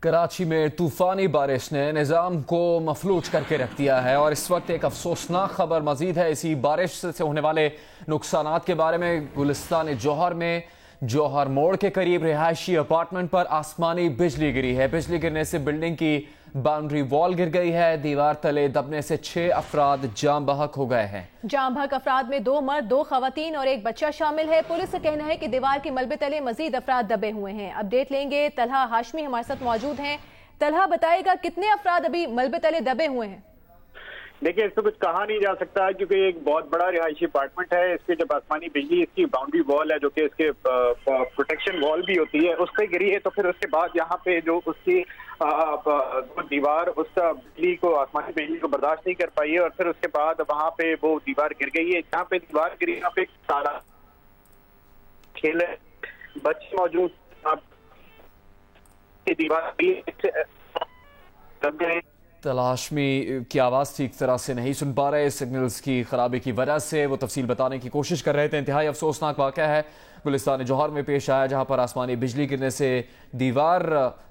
कराची में तूफानी बारिश ने निज़ाम को मफलूज करके रख दिया है और इस वक्त एक अफसोसनाक खबर मजीद है इसी बारिश से होने वाले नुकसानात के बारे में। गुलिस्तान जौहर में जौहर मोड़ के करीब रिहायशी अपार्टमेंट पर आसमानी बिजली गिरी है। बिजली गिरने से बिल्डिंग की बाउंड्री वॉल गिर गई है। दीवार तले दबने से 6 अफराद जाम बहक हो गए हैं। जाम बहक अफराद में 2 मर्द, 2 खवातीन और 1 बच्चा शामिल है। पुलिस का कहना है कि दीवार के मलबे तले मजीद अफराद दबे हुए हैं। अपडेट लेंगे, तलहा हाशमी हमारे साथ मौजूद हैं। तलहा, बताएगा कितने अफराद अभी मलबे तले दबे हुए हैं? देखिए, इसमें कुछ कहा नहीं जा सकता है क्योंकि एक बहुत बड़ा रिहायशी अपार्टमेंट है। इसके जब आसमानी बिजली, इसकी बाउंड्री वॉल है जो कि इसके प्रोटेक्शन वॉल भी होती है, उस पर गिरी है। तो फिर उसके बाद यहाँ पे जो उसकी दीवार उस बिजली को, आसमानी बिजली को बर्दाश्त नहीं कर पाई है और फिर उसके बाद वहाँ पे वो दीवार गिर गई है। जहाँ पे दीवार गिरी यहाँ पे सारा खेल है, बच्चे मौजूद, दीवार दब गए। तलाशमी की आवाज़ ठीक तरह से नहीं सुन पा रहे, सिग्नल्स की खराबी की वजह से। वो तफसील बताने की कोशिश कर रहे थे। इंतहाई अफसोसनाक वाक़या है गुलिस्तान जौहर में पेश आया, जहां पर आसमानी बिजली गिरने से दीवार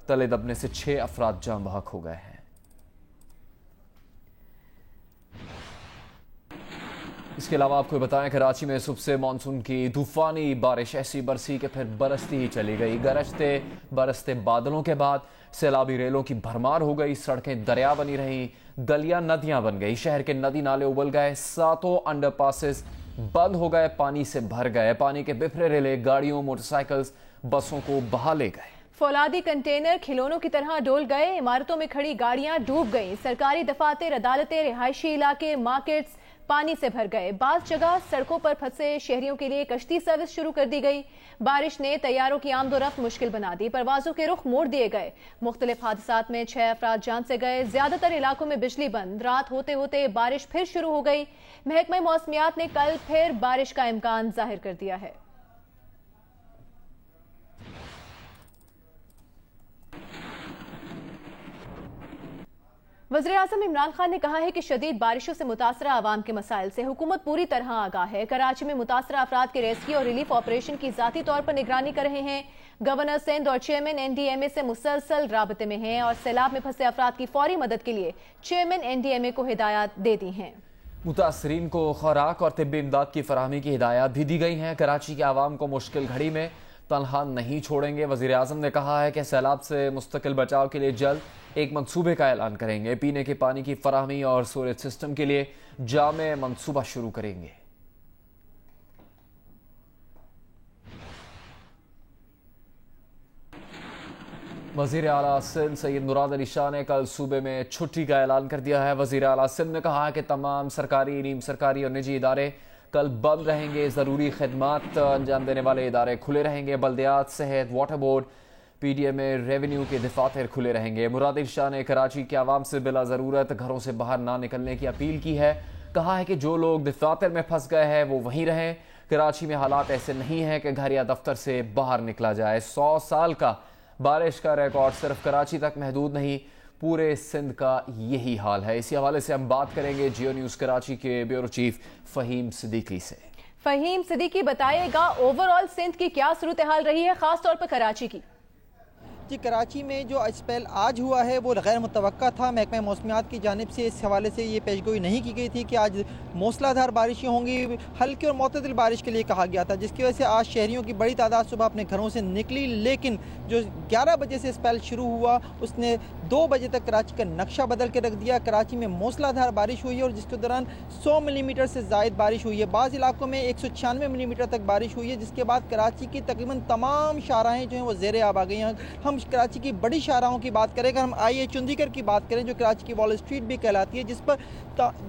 तले दबने से 6 अफराद जाम बहक हो गए हैं। इसके अलावा आपको बताएं, कराची में सुबह से मानसून की तूफानी बारिश ऐसी बरसी कि फिर बरसती ही चली गई। गरजते बरसते बादलों के बाद सैलाबी रेलों की भरमार हो गई, सड़कें दरिया बनी रही, गलियां नदियां बन गई, शहर के नदी नाले उबल गए, 7 अंडरपासेस बंद हो गए, पानी से भर गए। पानी के बिफरे रेले गाड़ियों, मोटरसाइकिल्स, बसों को बहा ले गए। फौलादी कंटेनर खिलौनों की तरह डोल गए, इमारतों में खड़ी गाड़ियां डूब गईं, सरकारी दफातर, अदालतें, रिहायशी इलाके, मार्केट्स पानी से भर गए। बाज़ जगह सड़कों पर फंसे शहरियों के लिए कश्ती सर्विस शुरू कर दी गई। बारिश ने तैयारों की आमदोरफ्त मुश्किल बना दी, परवाजों के रुख मोड़ दिए गए। मुख्तलिफ हादसात में 6 अफराद जान से गए। ज्यादातर इलाकों में बिजली बंद। रात होते होते बारिश फिर शुरू हो गई। महकमा मौसमियात ने कल फिर बारिश का इम्कान जाहिर कर दिया है। वज़ीर-ए-आज़म इमरान खान ने कहा है कि शदीद बारिशों से मुतासरा आवाम के मसाइल से हुकूमत पूरी तरह आगाह है। कराची में मुतासरा अफराद के रेस्क्यू और रिलीफ ऑपरेशन की ज़ाती तौर पर निगरानी कर रहे हैं। गवर्नर सिंध और चेयरमैन NDMA से मुसलसल राबते में हैं और सैलाब में फंसे अफराद की फौरी मदद के लिए चेयरमैन NDMA को हिदायत दे दी हैं। मुतासरीन को खुराक और तिब्बी इमदाद की फराहमी की हिदायत भी दी गई हैं। कराची के आवाम को मुश्किल घड़ी में तनहा नहीं छोड़ेंगे। वज़ीर-ए-आज़म ने कहा है कि सैलाब से मुस्तकिल बचाव के लिए जल्द एक मंसूबे का ऐलान करेंगे। पीने के पानी की फराहमी और स्टोरेज सिस्टम के लिए जामे मंसूबा शुरू करेंगे। वज़ीर आला सिंध सैयद मुराद अली शाह ने कल सूबे में छुट्टी का ऐलान कर दिया है। वज़ीर आला सिंध ने कहा है कि तमाम सरकारी, नीम सरकारी और निजी इदारे कल बंद रहेंगे। ज़रूरी खदमात अंजाम देने वाले इदारे खुले रहेंगे। बल्दियात, सेहत, वाटर बोर्ड, PDMA, रेवेन्यू के दफातर खुले रहेंगे। मुराद अली शाह ने कराची के आवाम से बिला ज़रूरत घरों से बाहर ना निकलने की अपील की है। कहा है कि जो लोग दफातर में फंस गए हैं वो वहीं रहें। कराची में हालात ऐसे नहीं हैं कि घर या दफ्तर से बाहर निकला जाए। 100 साल का बारिश का रिकॉर्ड सिर्फ कराची तक महदूद नहीं, पूरे सिंध का यही हाल है। इसी हवाले से हम बात करेंगे जियो न्यूज़ कराची के ब्यूरो चीफ फ़हीम सिद्दीकी से। फ़हीम सिद्दीकी, बताइएगा ओवरऑल सिंध की क्या सूरत हाल रही है, खास तौर पर कराची की? जी, कराची में जो स्पेल आज हुआ है वो गैर मुतवक्का था। महकमा मौसमियात की जानिब से इस हवाले से ये पेशगोई नहीं की गई थी कि आज मूसलाधार बारिशें होंगी। हल्की और मुतदिल बारिश के लिए कहा गया था, जिसकी वजह से आज शहरियों की बड़ी तादाद सुबह अपने घरों से निकली। लेकिन जो 11 बजे से स्पेल शुरू हुआ उसने 2 बजे तक कराची का नक्शा बदल के रख दिया। कराची में मूसलाधार बारिश हुई है और जिसके दौरान 100 मिलीमीटर से ज़ायद बारिश हुई है। बाज़ इलाकों में 196 मिलीमीटर तक बारिश हुई है, जिसके बाद कराची की तकरीबन तमाम शाहराएँ जो हैं वो ज़ेर आब आ गई हैं। हम कराची की बड़ी शाहराहों की बात करें, अगर हम IA चुंदीगढ़ की बात करें जो कराची की वॉल स्ट्रीट भी कहलाती है, जिस पर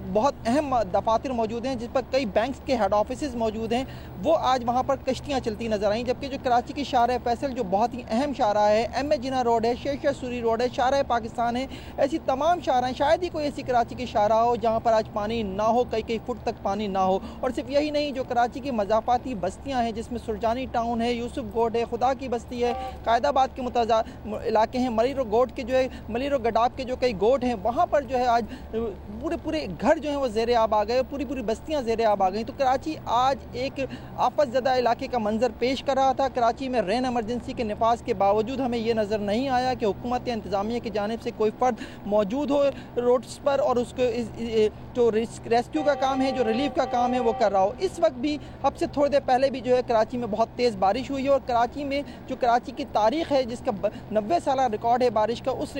बहुत अहम दफातर मौजूद हैं, जिस पर कई बैंक्स के हेड ऑफिस मौजूद हैं, वो आज वहाँ पर कश्तियाँ चलती नजर आई। जबकि जो कराची की शाहरा फैसल जो बहुत ही अहम शाहरा है, MA जिना रोड है, शेर सूरी रोड है, शाहरा पाकिस्तान है, ऐसी तमाम शाहराएँ, शायद ही कोई ऐसी कराची की शाहरा हो जहाँ पर आज पानी ना हो, कई फुट तक पानी ना हो। और सिर्फ यही नहीं, जो कराची की मज़ाफ़ाती बस्तियाँ हैं जिसमें सुरजानी टाउन है, यूसुफ गोड है, खुदा की बस्ती है, कायदाबाद के इलाके हैं, मलीरो गोट के जो है मलीरो गडाब के जो कई गोट हैं वहाँ पर जो है आज पूरे घर जो हैं वो ज़ेर आब आ गए, पूरी बस्तियाँ ज़ेर आब आ गई। तो कराची आज एक आफतज़दा इलाके का मंजर पेश कर रहा था। कराची में रेन एमरजेंसी के नफाज के बावजूद हमें ये नज़र नहीं आया कि हुकूमत या इंतज़ामिया की जानिब से कोई फ़र्द मौजूद हो रोड्स पर और उसको जो रेस्क्यू का काम है, जो रिलीफ का काम है वो कर रहा हो। इस वक्त भी अब से थोड़ी देर पहले भी जो है कराची में बहुत तेज़ बारिश हुई है और कराची में जो कराची की तारीख़ है जिसका 90 साल रिकॉर्ड है बारिश का, उस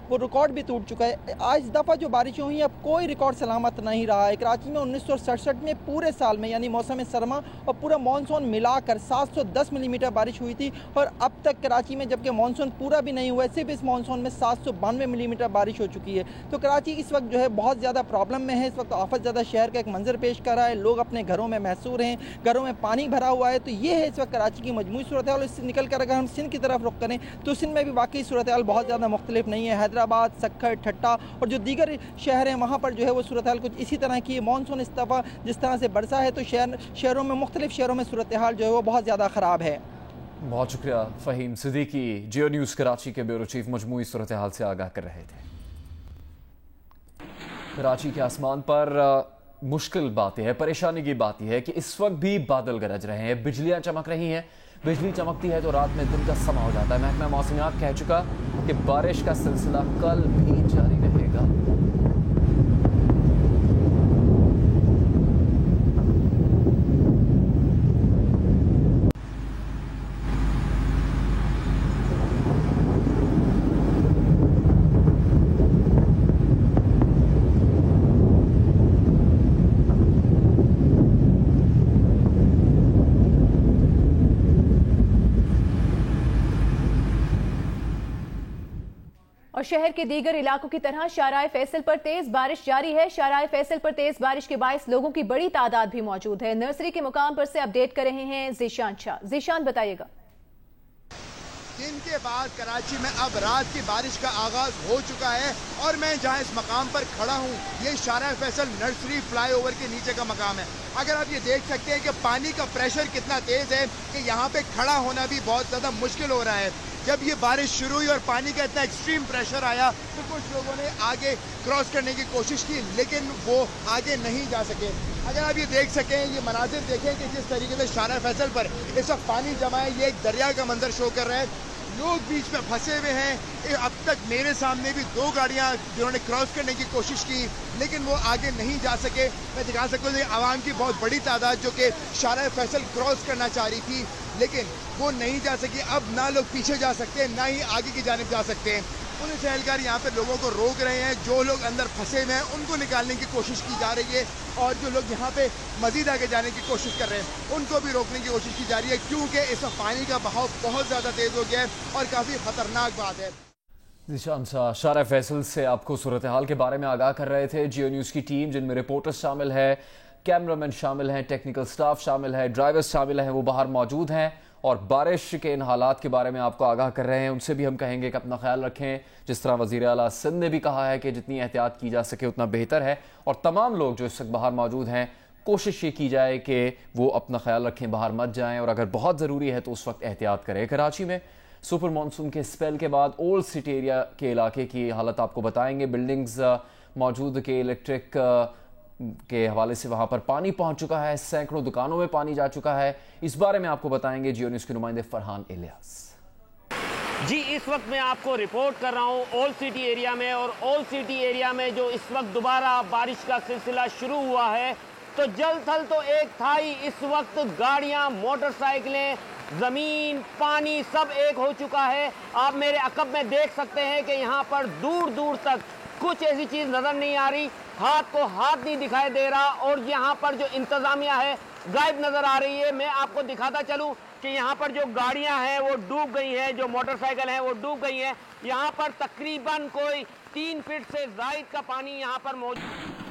वो रिकॉर्ड भी टूट चुका है। आज दफ़ा जो बारिशें हुई हैं अब कोई रिकॉर्ड सलामत नहीं रहा है। कराची में 1967 में पूरे साल में यानी मौसम सरमा और पूरा मानसून मिलाकर 710 मिलीमीटर बारिश हुई थी और अब तक कराची में जबकि मानसून पूरा भी नहीं हुआ सिर्फ इस मानसून में 792 मिलीमीटर बारिश हो चुकी है। तो कराची इस वक्त जो है बहुत ज़्यादा प्रॉब्लम में है। इस वक्त आफत ज़्यादा शहर का एक मंजर पेश कर रहा है, लोग अपने घरों में महसूर हैं, घरों में पानी भरा हुआ है। तो ये है इस वक्त कराची की मजमूई सूरत हाल। इससे निकल कर अगर हम सिंध की तरफ रुख करें तो सिंध में भी वाकई सूरत हाल बहुत ज़्यादा मुख्तलिफ नहीं है। हैदराबाद, सक्खर, ठट्टा और जो दीगर शहर हैं वहाँ पर जो है वो सूरत हाल कुछ इसी तरह की मानसून इस दफ़ा जिस तरह से बरसा है तो शहरों में मुख्तलिफ शहरों में सूरत हाल जो है वो बहुत ज़्यादा ख़राब है। बहुत शुक्रिया फ़हीम सिद्दीकी, जियो न्यूज़ कराची के ब्यूरो चीफ मजमूई सूरत हाल से आगाह कर रहे थे। कराची के आसमान पर मुश्किल बात यह है, परेशानी की बात यह है कि इस वक्त भी बादल गरज रहे हैं, बिजलियां चमक रही हैं। बिजली चमकती है तो रात में दिन का समा हो जाता है। महकमा मौसमियात कह चुका कि बारिश का सिलसिला कल भी जारी रहेगा। और शहर के दीगर इलाकों की तरह शाहराह फैसल पर तेज बारिश जारी है। शाहराह फैसल पर तेज बारिश के बायस लोगों की बड़ी तादाद भी मौजूद है। नर्सरी के मुकाम पर से अपडेट कर रहे हैं ज़ीशान शाह। ज़ीशान बताइएगा। दिन के बाद कराची में अब रात की बारिश का आगाज हो चुका है और मैं जहां इस मकाम पर खड़ा हूं ये शाहराह फैसल नर्सरी फ्लाईओवर के नीचे का मकाम है। अगर आप ये देख सकते हैं कि पानी का प्रेशर कितना तेज है कि यहाँ पे खड़ा होना भी बहुत ज्यादा मुश्किल हो रहा है। जब ये बारिश शुरू हुई और पानी का इतना एक्सट्रीम प्रेशर आया तो कुछ लोगों ने आगे क्रॉस करने की कोशिश की लेकिन वो आगे नहीं जा सके। अगर आप ये देख सकें, ये मनाजिर देखें कि जिस तरीके से शाहराह फैसल पर इस वक्त पानी जमा है, ये एक दरिया का मंजर शो कर रहा है। लोग बीच में फंसे हुए हैं। अब तक मेरे सामने भी 2 गाड़ियां जिन्होंने क्रॉस करने की कोशिश की लेकिन वो आगे नहीं जा सके। मैं दिखा सकता हूँ आवाम की बहुत बड़ी तादाद जो कि शाहराह फैसल क्रॉस करना चाह रही थी लेकिन वो नहीं जा सकी। अब ना लोग पीछे जा सकते हैं ना ही आगे की जानिब जा सकते हैं। पुलिस एहलकार यहाँ पे लोगों को रोक रहे हैं। जो लोग अंदर फंसे हुए हैं उनको निकालने की कोशिश की जा रही है और जो लोग यहाँ पे मजीद आगे जाने की कोशिश कर रहे हैं उनको भी रोकने की कोशिश की जा रही है क्योंकि इस पानी का बहाव बहुत ज़्यादा तेज़ हो गया है और काफ़ी ख़तरनाक बात है। ज़ीशान शाह शाहराह फैसल से आपको सूरत हाल के बारे में आगाह कर रहे थे। जियो न्यूज़ की टीम जिनमें रिपोर्टर्स शामिल है, कैमरामैन शामिल हैं, टेक्निकल स्टाफ शामिल है, ड्राइवर्स शामिल हैं, वो बाहर मौजूद हैं और बारिश के इन हालात के बारे में आपको आगाह कर रहे हैं। उनसे भी हम कहेंगे कि अपना ख्याल रखें। जिस तरह वज़ीर आला सिंध ने भी कहा है कि जितनी एहतियात की जा सके उतना बेहतर है और तमाम लोग जो इस वक्त बाहर मौजूद हैं कोशिश ये की जाए कि वो अपना ख्याल रखें, बाहर मत जाएं और अगर बहुत ज़रूरी है तो उस वक्त एहतियात करें। कराची में सुपर मानसून के स्पेल के बाद ओल्ड सिटी एरिया के इलाके की हालत आपको बताएंगे। बिल्डिंग्स मौजूद के इलेक्ट्रिक के हवाले से वहां पर पानी पहुंच चुका है, सैकड़ों दुकानों में पानी जा चुका है। इस बारे में आपको बताएंगे जियो न्यूज़ के नुमाइंदे फरहान इलियास। जी, इस वक्त मैं आपको रिपोर्ट कर रहा हूं ओल्ड सिटी एरिया में और ओल्ड सिटी एरिया में जो इस वक्त दोबारा बारिश का सिलसिला शुरू हुआ है तो जल थल तो एक था ही। इस वक्त गाड़ियां, मोटरसाइकिलें, जमीन, पानी सब एक हो चुका है। आप मेरे अकब में देख सकते हैं कि यहाँ पर दूर दूर तक कुछ ऐसी चीज नजर नहीं आ रही, हाथ को हाथ नहीं दिखाई दे रहा और यहाँ पर जो इंतजामिया है गायब नजर आ रही है। मैं आपको दिखाता चलूं कि यहाँ पर जो गाड़ियां हैं वो डूब गई हैं, जो मोटरसाइकिल हैं वो डूब गई हैं। यहाँ पर तकरीबन कोई 3 फीट से जायद का पानी यहाँ पर मौजूद।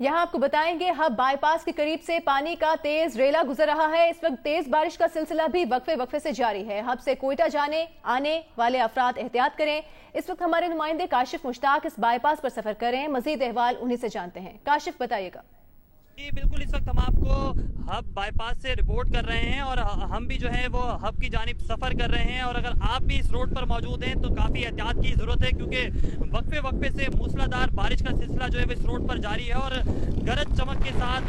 यहाँ आपको बताएंगे हब बाईपास के करीब से पानी का तेज रेला गुजर रहा है। इस वक्त तेज बारिश का सिलसिला भी वक्फे से जारी है। हब से कोयटा जाने आने वाले अफराद एहतियात करें। इस वक्त हमारे नुमाइंदे काशिफ मुश्ताक इस बाईपास पर सफर करें। मजीद अहवाल उन्हीं से जानते हैं। काशिफ बताइएगा। जी बिल्कुल, इस वक्त हम आपको हब बाईपास से रिपोर्ट कर रहे हैं और हम भी जो है वो हब की जानिब सफ़र कर रहे हैं। और अगर आप भी इस रोड पर मौजूद हैं तो काफ़ी एहतियात की ज़रूरत है, क्योंकि वक्फे वक्फे से मूसलाधार बारिश का सिलसिला जो है वो इस रोड पर जारी है और गरज चमक के साथ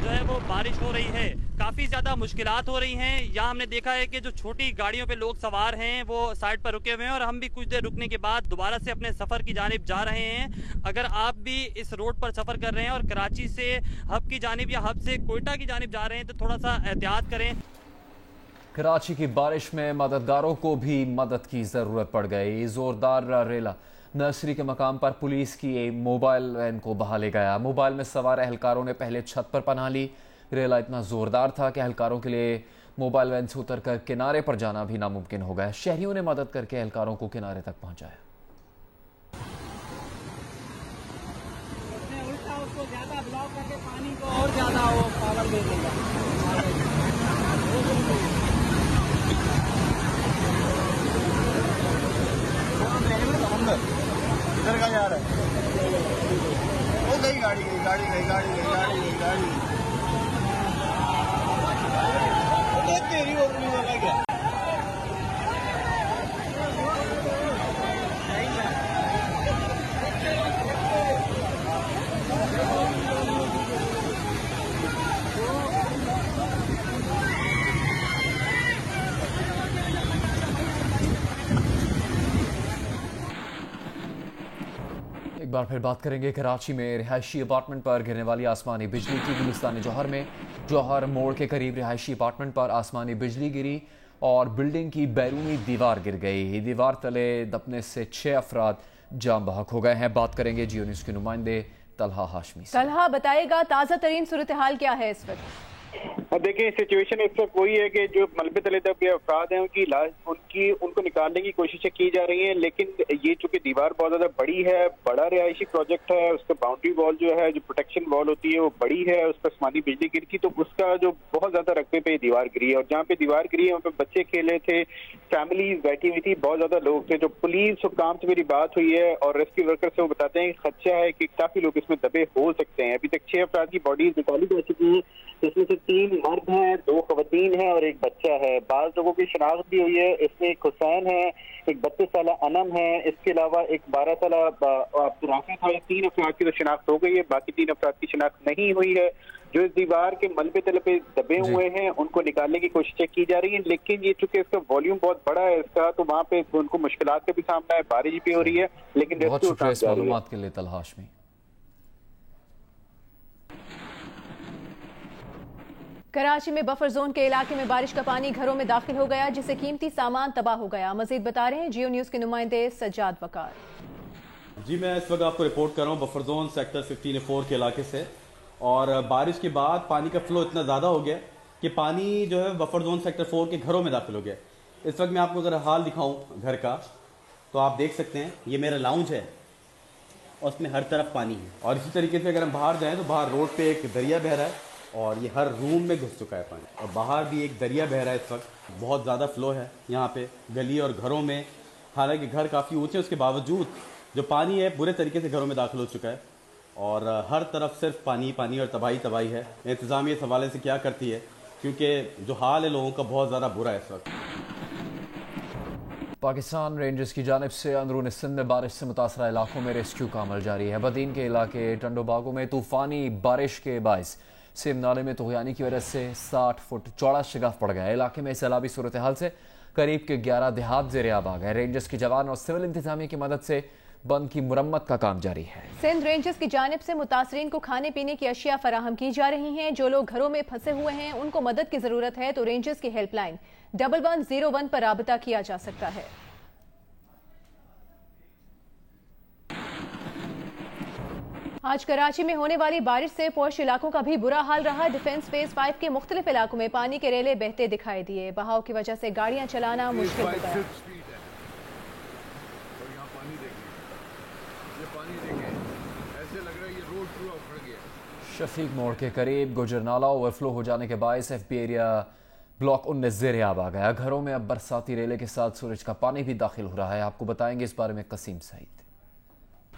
जो है वो बारिश हो रही है। काफ़ी ज़्यादा मुश्किलात हो रही हैं। यहाँ हमने देखा है कि जो छोटी गाड़ियों पे लोग सवार हैं वो साइड पर रुके हुए हैं और हम भी कुछ देर रुकने के बाद दोबारा से अपने सफ़र की जानिब जा रहे हैं। अगर आप भी इस रोड पर सफ़र कर रहे हैं और कराची से हब की जानिब या हब से कोयटा की जानिब जा रहे हैं तो थोड़ा सा एहतियात करें। कराची की बारिश में मददगारों को भी मदद की जरूरत पड़ गई। जोरदार रेला नर्सरी के मकाम पर पुलिस की मोबाइल वैन को बहा ले गया। मोबाइल में सवार एहलकारों ने पहले छत पर पनाह ली। रेला इतना जोरदार था कि एहलकारों के लिए मोबाइल वैन से उतरकर किनारे पर जाना भी नामुमकिन हो गया। शहरियों ने मदद करके एहलकारों को किनारे तक पहुंचाया। उसको ज्यादा ब्लॉक करके पानी को और ज्यादा वो पावर दे देगा। इधर का जा रहा है, वो गई गाड़ी गई गाड़ी गई गाड़ी गई गाड़ी गई गाड़ी तेरी और नहीं होगा क्या? एक बार फिर बात करेंगे कराची में रिहायशी अपार्टमेंट पर गिरने वाली आसमानी बिजली की। गुलिस्तान जौहर में जौहर मोड़ के करीब रिहायशी अपार्टमेंट पर आसमानी बिजली गिरी और बिल्डिंग की बैरूनी दीवार गिर गई। दीवार तले दबने से 6 अफराद जाम बहक हो गए हैं। बात करेंगे जियो न्यूज़ के नुमाइंदे तलहा हाशमी से। तलहा बताएगा ताज़ा तरीन सूरत हाल क्या है इस वक्त? देखिए सिचुएशन इस वक्त वही है कि जो मलबे तले दबे अफराद हैं उनको निकालने की कोशिशें की जा रही हैं, लेकिन ये चूंकि दीवार बहुत ज्यादा बड़ी है, बड़ा रिहायशी प्रोजेक्ट है, उसका बाउंड्री वॉल जो है, जो प्रोटेक्शन वॉल होती है वो बड़ी है, उस पर आसमानी बिजली गिरी थी तो उसका जो बहुत ज्यादा रकबे पे दीवार गिरी है। और जहाँ पे दीवार गिरी है वहाँ पे बच्चे खेले थे, फैमिलीज बैठी हुई थी, बहुत ज्यादा लोग थे। जो पुलिस हुक्काम से मेरी बात हुई है और रेस्क्यू वर्कर से वो बताते हैं कि खदशा है कि काफी लोग इसमें दबे हो सकते हैं। अभी तक 6 अफराद की बॉडीज निकाली जा चुकी है, जिसमें से 3 मर्द हैं, 2 खवातीन हैं और 1 बच्चा है। 12 लोगों की शनाख्त भी हुई है, इसमें एक हुसैन है, एक 32 साल अनम है, इसके अलावा एक 12 साल राफिद था। 3 अफराद की तो शनाख्त हो गई है, बाकी 3 अफराद की शनाख्त नहीं हुई है। जो इस दीवार के मलबे तले पे दबे हुए हैं उनको निकालने की कोशिशें की जा रही है, लेकिन ये चूंकि इसका वॉल्यूम बहुत बड़ा है इसका, तो वहाँ पे उनको मुश्किलात का भी सामना है, बारिश भी हो रही है, लेकिन बहुत शुक्रिया इस मालूमात के लिए तलहा हाशमी। कराची में बफर जोन के इलाके में बारिश का पानी घरों में दाखिल हो गया, जिससे कीमती सामान तबाह हो गया। मजीद बता रहे हैं जियो न्यूज़ के नुमाइंदे सज्जाद वकार। जी मैं इस वक्त आपको रिपोर्ट कर रहा हूँ बफर जोन सेक्टर 15A के इलाके से। और बारिश के बाद पानी का फ्लो इतना ज़्यादा हो गया कि पानी जो है बफर जोन सेक्टर 4 के घरों में दाखिल हो गया। इस वक्त मैं आपको अगर हाल दिखाऊँ घर का तो आप देख सकते हैं ये मेरा लाउंज है और उसमें हर तरफ पानी है। और इसी तरीके से अगर हम बाहर जाएँ तो बाहर रोड पर एक दरिया बह रहा है और ये हर रूम में घुस चुका है पानी। और बाहर भी एक दरिया बह रहा है, इस वक्त बहुत ज़्यादा फ्लो है यहाँ पे गली और घरों में। हालांकि घर काफ़ी ऊंचे हैं, उसके बावजूद जो पानी है बुरे तरीके से घरों में दाखिल हो चुका है और हर तरफ सिर्फ पानी पानी और तबाही है। इंतज़ामिया इस हवाले से क्या करती है, क्योंकि जो हाल है लोगों का बहुत ज़्यादा बुरा है इस वक्त। पाकिस्तान रेंजर्स की जानिब से अंदरून सिंध में बारिश से मुतासरा इलाकों में रेस्क्यू का अमल जारी है। बदीन के इलाके टंडोबागो में तूफ़ानी बारिश के बायस सिम नाले में तुग़यानी की वजह से 60 फुट चौड़ा शिगाफ पड़ गया। इलाके में सैलाबी सूरत हाल से करीब के 11 देहात ज़ेर-ए-आब आ गए। रेंजर्स के जवान और सिविल इंतजामिया की मदद से बंद की मुरम्मत का काम जारी है। सिंध रेंजर्स की जानिब से मुतासरीन को खाने पीने की अशिया फराहम की जा रही हैं। जो लोग घरों में फंसे हुए हैं उनको मदद की जरूरत है तो रेंजर्स की हेल्पलाइन 1101 पर राबता किया जा सकता है। आज कराची में होने वाली बारिश से पोश इलाकों का भी बुरा हाल रहा। डिफेंस फेज 5 के मुख्तलिफ इलाकों में पानी के रेले बहते दिखाई दिए। बहाव की वजह से गाड़ियां चलाना मुश्किल हो गया। शफीक मोड़ के करीब गुजरनाला ओवरफ्लो हो जाने के बायस FB एरिया ब्लॉक 19 ज़ेर-ए-आब आ गया। घरों में अब बरसाती रेले के साथ सूरज का पानी भी दाखिल हो रहा है। आपको बताएंगे इस बारे में कसीम सईद।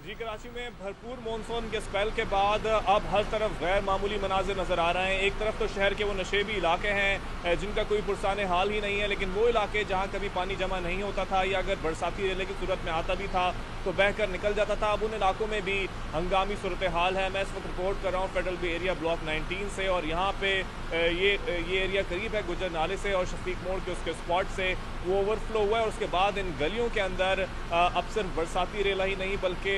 जी, कराची में भरपूर मानसून के स्पेल के बाद अब हर तरफ गैर मामूली मनाजिर नज़र आ रहे हैं। एक तरफ तो शहर के वो नशेबी इलाके हैं जिनका कोई पुरसान हाल ही नहीं है, लेकिन वो इलाके जहाँ कभी पानी जमा नहीं होता था या अगर बरसाती रेले की सूरत में आता भी था तो बहकर निकल जाता था, अब उन इलाकों में भी हंगामी सूरत हाल है। मैं इस वक्त रिपोर्ट कर रहा हूँ फेडरल बी एरिया ब्लॉक 19 से, और यहाँ पे ये एरिया करीब है गुजर नाले से और शफीक मोड़ के उसके स्पॉट से वो ओवरफ्लो हुआ है। और उसके बाद इन गलियों के अंदर अब सिर्फ बरसाती रेला ही नहीं बल्कि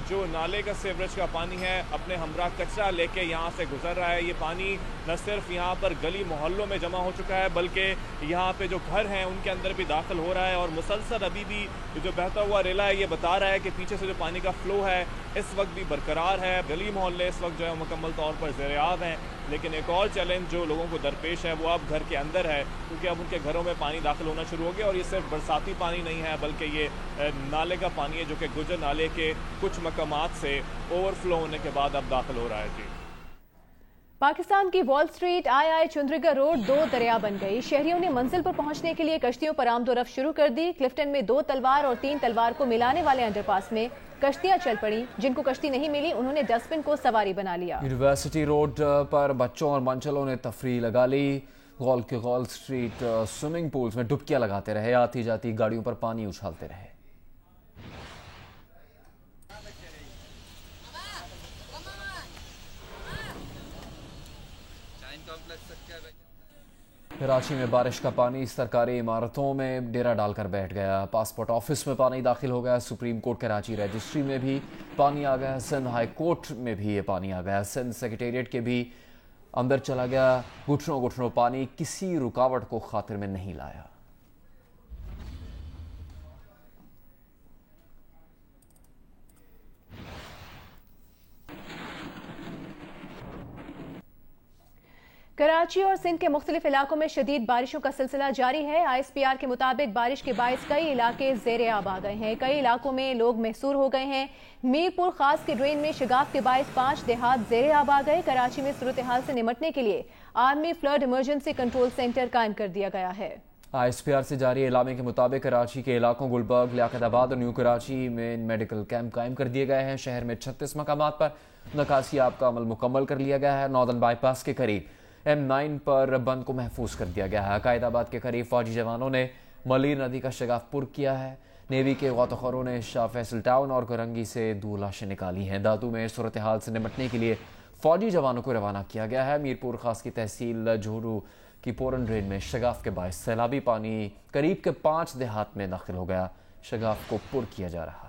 जो नाले का सीवरेज का पानी है अपने हमरा कचरा लेके यहाँ से गुजर रहा है। ये पानी न सिर्फ यहाँ पर गली मोहल्लों में जमा हो चुका है बल्कि यहाँ पे जो घर हैं उनके अंदर भी दाखिल हो रहा है, और मुसलसल अभी भी जो बहता हुआ रेला है ये बता रहा है कि पीछे से जो पानी का फ्लो है इस वक्त भी बरकरार है। गली मोहल्ले इस वक्त जो है मुकम्मल तौर पर ज़ेर-ए-आब हैं, लेकिन एक और चैलेंज जो लोगों को दरपेश है वो अब घर के अंदर है, क्योंकि अब उनके घरों में पानी दाखिल होना शुरू हो गया। और ये सिर्फ बरसाती पानी नहीं है बल्कि ये नाले का पानी है जो कि गुजर नाले के कुछ मकामात से ओवरफ्लो होने के बाद अब दाखिल हो रहा है। जी, पाकिस्तान की वॉल स्ट्रीट आई चुंद्रिगा रोड 2 दरिया बन गई। शहरियों ने मंजिल पर पहुंचने के लिए कश्तियों पर आमदोरफ्त शुरू कर दी। क्लिफ्टन में 2 तलवार और 3 तलवार को मिलाने वाले अंडरपास में कश्तियां चल पड़ी। जिनको कश्ती नहीं मिली उन्होंने डस्टबिन को सवारी बना लिया। यूनिवर्सिटी रोड पर बच्चों और मंचलों ने तफरी लगा ली। गॉल स्ट्रीट स्विमिंग पूल्स में डुबकियां लगाते रहे, आती जाती गाड़ियों पर पानी उछालते रहे। कराची में बारिश का पानी सरकारी इमारतों में डेरा डालकर बैठ गया। पासपोर्ट ऑफिस में पानी दाखिल हो गया। सुप्रीम कोर्ट कराची रजिस्ट्री में भी पानी आ गया। सिंध हाई कोर्ट में भी ये पानी आ गया। सिंध सेक्रेटेरिएट के भी अंदर चला गया। घुटनों घुटनों पानी किसी रुकावट को खातिर में नहीं लाया। कराची और सिंध के मुख्तलिफ इलाकों में शदीद बारिशों का सिलसिला जारी है। ISPR के मुताबिक बारिश के बायस कई इलाके ज़ेर-ए-आब आ गए हैं। कई इलाकों में लोग महसूर हो गए हैं। मीरपुर खास के ड्रेन में शिगाफ के बायस 5 देहात ज़ेर-ए-आब आ गए। कराची में सूरत हाल से निमटने के लिए army flood emergency control centre कायम कर दिया गया है। ISPR से जारी एलामे के मुताबिक कराची के इलाकों गुलबर्ग, लियाकताबाद और न्यू कराची में मेडिकल कैंप कायम कर दिए गए हैं। शहर में 36 मकामात पर नकासियाब का अमल मुकम्मल कर लिया गया है। नॉर्दर्न बाईपास के करीब M9 पर बंद को महफूज कर दिया गया है। कायदाबाद के करीब फौजी जवानों ने मलीर नदी का शगाफ पुर किया है। नेवी के गौतखोरों ने शाह फैसल टाउन और करंगी से 2 लाशें निकाली हैं। दादू में सूरत हाल से निपटने के लिए फौजी जवानों को रवाना किया गया है। मीरपुर खास की तहसील जोरू की पोरन ड्रेन में शगाफ के बायस सैलाबी पानी करीब के 5 देहात में दाखिल हो गया। शगाफ को पुर किया जा रहा है।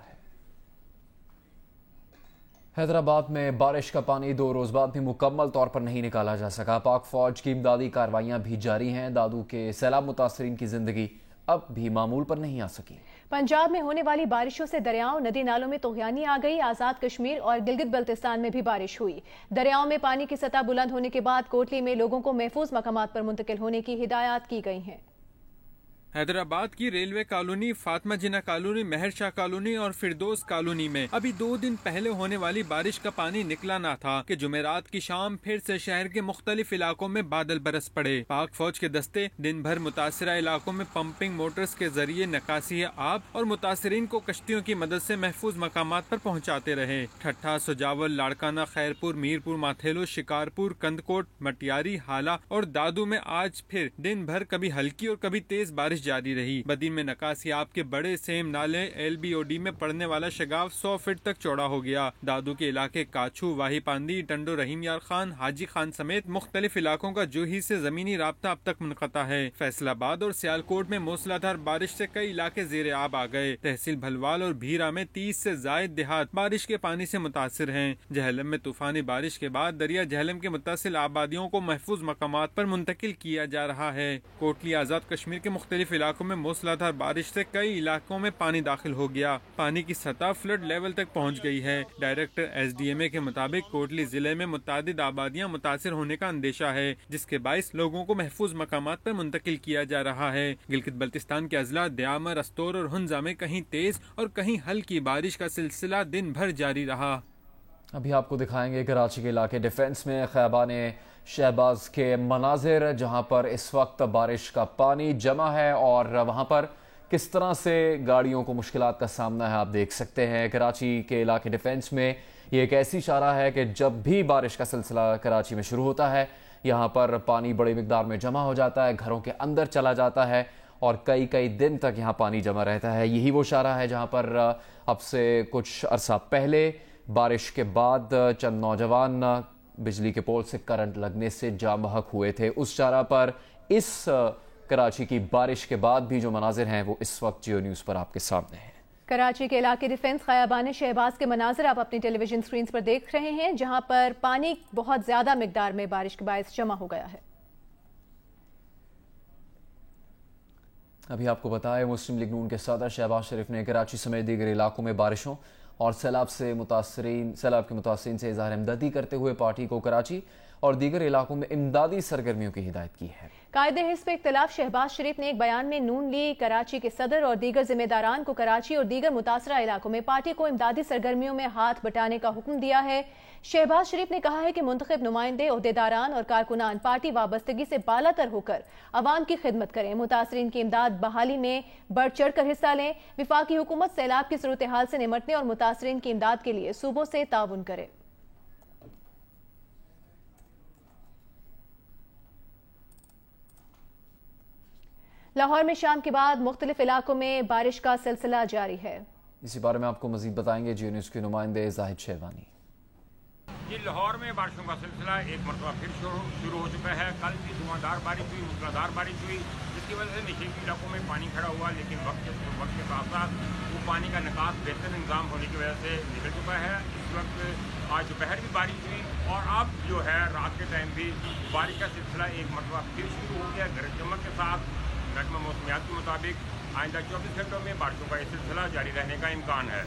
हैदराबाद में बारिश का पानी 2 रोज बाद भी मुकम्मल तौर पर नहीं निकाला जा सका। पाक फौज की इमदादी कार्रवाइयां भी जारी हैं। दादू के सैलाब मुतासरीन की जिंदगी अब भी मामूल पर नहीं आ सकी। पंजाब में होने वाली बारिशों से दरियाओं, नदी नालों में तूफ़ानी आ गई। आज़ाद कश्मीर और गिलगित बल्तिस्तान में भी बारिश हुई। दरियाओं में पानी की सतह बुलंद होने के बाद कोटली में लोगों को महफूज मकामात पर मुंतकिल होने की हिदायत की गई हैं। हैदराबाद की रेलवे कॉलोनी, फातिमा जिन्ना कॉलोनी, मेहर शाह कॉलोनी और फिरदौस कॉलोनी में अभी 2 दिन पहले होने वाली बारिश का पानी निकला ना था कि जुमेरात की शाम फिर से शहर के मुख्तलिफ इलाकों में बादल बरस पड़े। पाक फौज के दस्ते दिन भर मुतासरा इलाकों में पंपिंग मोटर्स के जरिए नकासी आब और मुतासरीन को कश्तियों की मदद से महफूज मकामात पर पहुँचाते रहे। ठट्ठा, सुजावल, लाड़काना, खैरपुर, मीरपुर, माथेलो, शिकारपुर, कंदकोट, मटियारी, हाला और दादू में आज फिर दिन भर कभी हल्की और कभी तेज बारिश जारी रही। बदीन में नकासियाब के बड़े सेम नाले LBOD में पड़ने वाला शगाफ 100 फीट तक चौड़ा हो गया। दादू के इलाके काछू, वाही पांदी, टंडो, रहीम यार खान, हाजी खान समेत मुख्तलिफ इलाकों का जोही से जमीनी राब्ता अब तक मुनक़ता है। फैसलाबाद और सियालकोट में मूसलाधार बारिश से कई इलाके ज़ेर-ए-आब आ गए। तहसील भलवाल और भीरा में 30 से जायद देहात बारिश के पानी से मुतासिर हैं। जहलम में तूफानी बारिश के बाद दरिया जहलम के मुत्तसिल आबादियों को महफूज मकामात पर मुंतकिल किया जा रहा है। कोटली आज़ाद कश्मीर के मुख्तलिफ इलाकों में मूसलाधार बारिश से कई इलाकों में पानी दाखिल हो गया। पानी की सतह फ्लड लेवल तक पहुंच गई है। डायरेक्टर SDMA के मुताबिक कोटली जिले में मुतादिद आबादियां मुतासिर होने का अंदेशा है, जिसके बाइस लोगों को महफूज मकामात पर मुंतकिल किया जा रहा है। गिलगित बल्तिस्तान के अजला दयामर, अस्तोर और हुंजा में कहीं तेज और कहीं हल्की बारिश का सिलसिला दिन भर जारी रहा। अभी आपको दिखाएंगे कराची के इलाके डिफेंस में ख़ैबान शहबाज के मनाजिर, जहां पर इस वक्त बारिश का पानी जमा है और वहां पर किस तरह से गाड़ियों को मुश्किलात का सामना है आप देख सकते हैं। कराची के इलाके डिफेंस में ये एक ऐसी इशारा है कि जब भी बारिश का सिलसिला कराची में शुरू होता है, यहाँ पर पानी बड़ी मिकदार में जमा हो जाता है, घरों के अंदर चला जाता है और कई कई दिन तक यहाँ पानी जमा रहता है। यही वो इशारा है जहाँ पर अब से कुछ अरसा पहले बारिश के बाद चंद नौजवान बिजली के पोल से करंट लगने से जाम बहक हुए थे। उस इशारा पर इस कराची की बारिश के बाद भी जो मनाजिर हैं वो इस वक्त जियो न्यूज़ पर आपके सामने हैं। कराची के इलाके डिफेंस खयाबान शहबाज के मनाजिर आप अपनी टेलीविजन स्क्रीन पर देख रहे हैं, जहां पर पानी बहुत ज्यादा मिकदार में बारिश के बायस जमा हो गया है। अभी आपको बताया मुस्लिम लीग नून के सदर शहबाज शरीफ ने कराची समेत दीगर इलाकों में बारिशों और सैलाब के मुतासरीन से इज़हार हमदर्दी करते हुए पार्टी को कराची और दीगर इलाकों में इमदादी सरगर्मियों की हिदायत की है। कायदे हिस्ब इख्तिलाफ शहबाज शरीफ ने एक बयान में नून लीग कराची के सदर और दीगर जिम्मेदारान को कराची और दीगर मुतासरा इलाकों में पार्टी को इमदादी सरगर्मियों में हाथ बटाने का हुक्म दिया है। शहबाज शरीफ ने कहा है कि मुंतखब नुमाइंदे, ओहदेदारान और कारकुनान पार्टी वाबस्तगी से बालातर होकर अवाम की खिदमत करें, मुतासरीन की इमदाद बहाली में बढ़ चढ़ कर हिस्सा लें, विफाकी हुकूमत सैलाब की सूरत हाल से निमटने और मुतासरीन की इमदाद के लिए सूबों से ताउन करे। लाहौर में शाम के बाद मुख्तलिफ इलाकों में बारिश का सिलसिला जारी है। इसी बारे में आपको मजीद बताएंगे जियो न्यूज़ के नुमाइंदे जाहिद शेरवानी। जी, लाहौर में बारिशों का सिलसिला एक मरतबा फिर शुरू हो चुका है। कल भी धुआंधार बारिश हुई, मूसलाधार बारिश हुई, जिसकी वजह से निचले इलाकों में पानी खड़ा हुआ, लेकिन वक्त के साथ साथ वो पानी का निकास बेहतर इंतजाम होने की वजह से निकल चुका है। इस वक्त आज दोपहर भी बारिश हुई और अब जो है रात के टाइम भी बारिश का सिलसिला एक मरतबा फिर शुरू हो गया। गरज चमक के साथ महकमा मौसमियात के मुताबिक आइंदा 24 घंटों में बारिशों का यह सिलसिला जारी रहने का इम्कान है।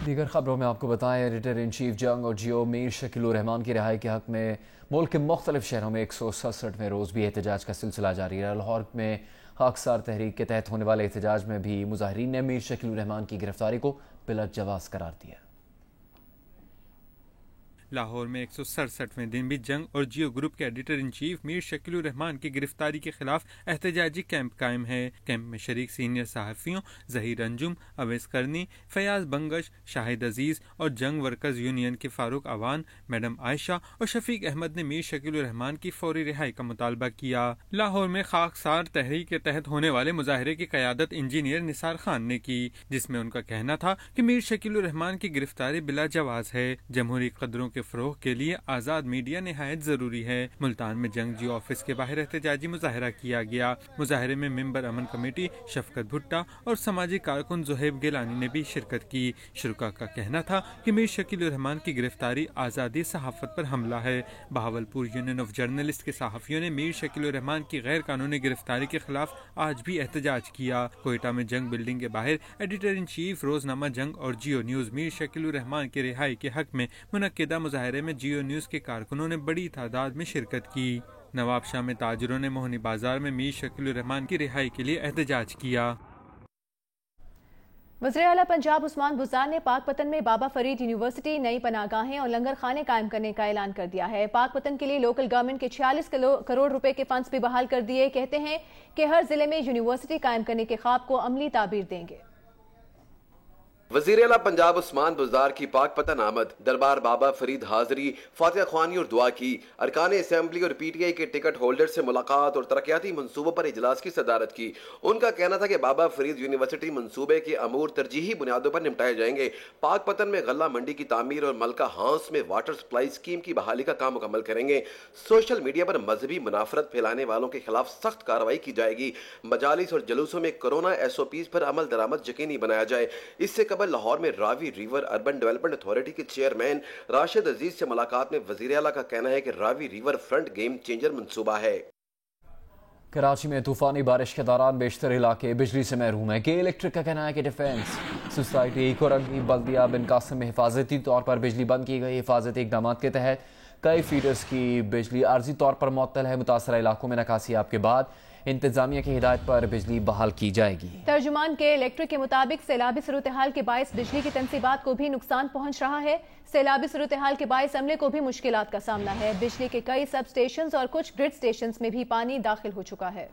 दीगर खबरों में आपको बताएं, एडिटर इन चीफ जंग और जियो मीर शकीलुर रहमान की रिहाई के हक में मुल्क के मुख्तलिफ शहरों में 167वें रोज़ भी एहतजाज का सिलसिला जारी है। लाहौर में खाकसार तहरीक के तहत होने वाले एहतजाज में भी मुजाहिरीन ने मीर शकीलुर रहमान की गिरफ्तारी को बिलाजवाज़ करार दिया। लाहौर में 167वें दिन भी जंग और जियो ग्रुप के editor in chief Mir Shakilur Rahman की गिरफ्तारी के खिलाफ एहतजाजी कैंप कायम है। कैंप में शरीक सीनियर सहाफ़ियों ज़हीर अंजुम, अवैस करनी, फयाज बंगश, शाहिद अजीज और जंग वर्कर्स यूनियन के फारूक अवान, मैडम आयशा और शफीक अहमद ने मीर शकीलुर रहमान की फौरी रिहाई का मुतालबा किया। लाहौर में खाकसार तहरीक के तहत होने वाले मुजाहरे की क़यादत इंजीनियर निसार खान ने की, जिसमें उनका कहना था कि मीर शकीलुर रहमान की गिरफ्तारी बिलाजवाज़ है। जमहूरी कदरों के फ़रोग़ के लिए आज़ाद मीडिया निहायत ज़रूरी है। मुल्तान में जंग जियो ऑफिस के बाहर एहतजाजी मुजाहरा किया गया। मुजाहरे में मेंबर अमन कमेटी शफकत भुट्टा और समाजी कारकुन ज़ुहैब गिलानी ने भी शिरकत की। शुरका का कहना था कि मीर शकीलुर रहमान की गिरफ्तारी आज़ादी सहाफ़त पर हमला है। बहावलपुर यूनियन ऑफ जर्नलिस्ट के सहाफ़ियों ने मीर शकीलुर रहमान की गैर कानूनी गिरफ्तारी के खिलाफ आज भी एहतजाज किया। कोयटा में जंग बिल्डिंग के बाहर एडिटर इन चीफ रोजनामा जंग और जियो न्यूज़ मीर शकीलुर रहमान की रिहाई के हक में मुनक्किदा मुजाहरे में जियो न्यूज़ के कारकुनों ने बड़ी तादाद में शिरकत की। नवाब शाह में ताजरों ने मोहनी बाजार में मीर शकीलुर रहमान की रिहाई के लिए एहतजाज किया। वज़ीर आला पंजाब उस्मान बुज़दार ने पाकपतन में बाबा फरीद यूनिवर्सिटी, नई पनाहगाहें और लंगर खाने कायम करने का ऐलान कर दिया है। पाकपतन के लिए लोकल गवर्नमेंट के 46 करोड़ रुपए के फंड्स भी बहाल कर दिए। कहते हैं कि हर जिले में यूनिवर्सिटी कायम करने के ख्वाब को अमली ताबीर देंगे। वज़ीर आला पंजाब उस्मान बुज़दार की पाकपतन आमद, दरबार बाबा फरीद हाजिरी, फातिहा ख्वानी और दुआ की, अरकान असेंबली और PTI के टिकट होल्डर से मुलाकात और तरक्याती मंसूबों पर इजलास की सदारत की। उनका कहना था कि बाबा फरीद यूनिवर्सिटी मंसूबे के अमूर तरजीही बुनियादों पर निपटाए जाएंगे। पाकपतन में गल्ला मंडी की तामीर और मलका हाउस में वाटर सप्लाई स्कीम की बहाली का काम मुकम्मल करेंगे। सोशल मीडिया पर मजहबी मुनाफरत फैलाने वालों के खिलाफ सख्त कार्रवाई की जाएगी। मजालिस और जलूसों में कोरोना SOPs पर अमल दरामद यकीनी बनाया जाए। इससे कबल लाहौर में Ravi river urban development authority के चेयरमैन राशिद अजीज से मुलाकात में वजीर आला का कहना है कि Ravi river front game changer मंसूबा है। कराची में तूफानी बारिश के दौरान बेशतर इलाके बिजली से महरूम है। के इलेक्ट्रिक का कहना है कि डिफेंस सोसाइटी कोरंगी बल्दिया बिन कासिम में हिफाजती तौर पर बिजली बंद की गई। हिफाजती इकदाम के तहत कई फीडर्स की बिजली आर्जी तौर पर मुअत्तल है। मुतासरा इलाकों में नकासियाब के बाद इंतजामिया की हिदायत पर बिजली बहाल की जाएगी। तर्जुमान के इलेक्ट्रिक के मुताबिक सैलाबी सूरत हाल के बायस बिजली की तनसीबात को भी नुकसान पहुंच रहा है। सैलाबी सूरत हाल के बायस अमले को भी मुश्किलात का सामना है। बिजली के कई सब स्टेशन और कुछ ग्रिड स्टेशन में भी पानी दाखिल हो चुका है।